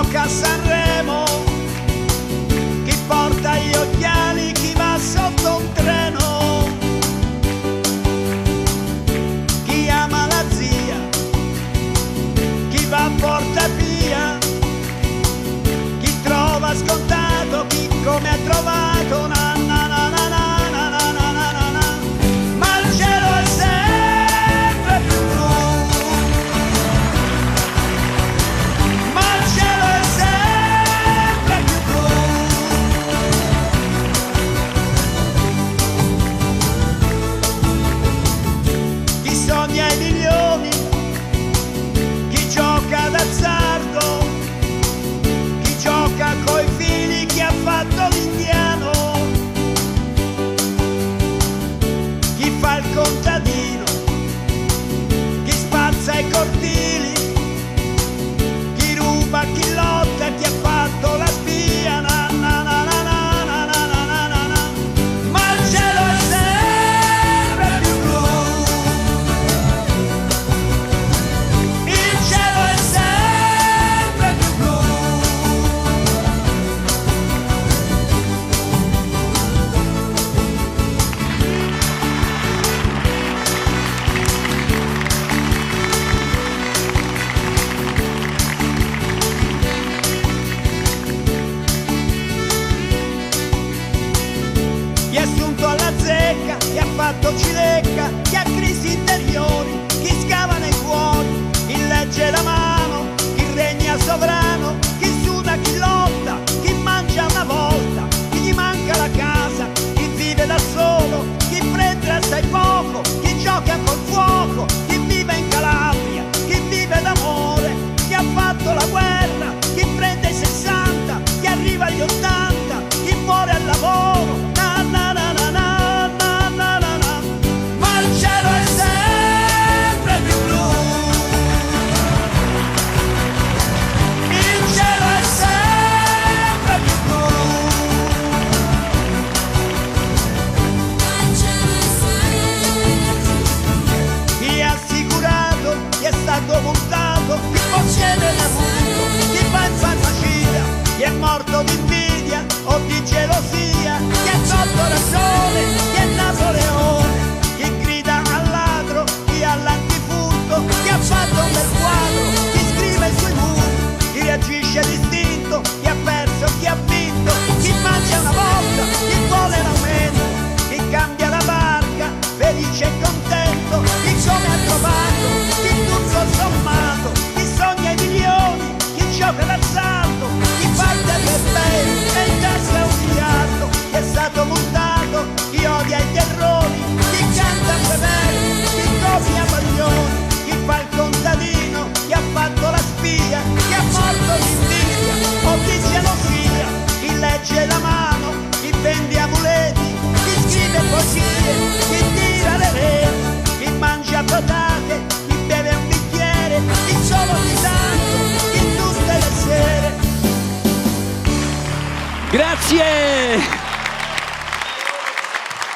gioca a Sanremo, chi porta gli occhiali, chi va sotto un treno, chi ama la zia, chi va a Portapia, chi trova scontato, chi come ha trovato na na na na na na na na na na. Ma il cielo è sempre più blu, ma il cielo è sempre più blu. Chi sogna i milioni, chi gioca d'azzardo, chi gioca coi figli, chi ha fatto l'indiano, chi fa il contadino, chi spazza i cortili, chi ruba, chi lotta, chi ha fatto la spia na na na na na na na na na na. Ma il cielo è sempre più blu, il cielo è sempre più blu. Chi è assunto alla zecca, chi ha fatto cilecca, chi ha crisi interiori, chi scava nei cuori, chi legge la mano, chi regna sovrano, chi suda, chi lotta, chi mangia una volta, chi gli manca la casa, chi vive da solo, chi prende assai poco, chi gioca col fuoco, chi vive in Calabria, chi vive d'amore, chi ha fatto la guerra, chi prende i 60, chi arriva agli 80, chi muore al lavoro. Na na na na na na na na na. Ma il cielo è sempre più blu, il cielo è sempre più blu. Chi è assicurato, chi è stato multato, chi possiede l'avuto, chi va in farmacia, chi è morto di invidia o di gelosia, chi ha tolto ragione, chi è Napoleone, chi grida al ladro, chi all'antifurto, chi ha fatto un bel quadro, chi scrive sui muri, chi reagisce d'istinto, chi ha perso, chi ha vinto, chi mangia una volta, chi vuole l'aumento, chi cambia la barca, felice e contento, chi come ha trovato, chi tutto sommato, chi sogna i milioni, chi gioca d'azzardo, chi parte per bene e in tasca un miliardo, chi è stato multato, chi odia i terrori, chi canta bene, chi copia Baglioni, chi fa il contadino, chi ha fatto la spia, chi ha morto di invidia o di gelosia, chi legge la mano, chi vende amuleti, chi scrive poesie, chi tira le reti, chi mangia patate, chi beve un bicchiere, chi solo di tanto, chi tutte le sere. Grazie!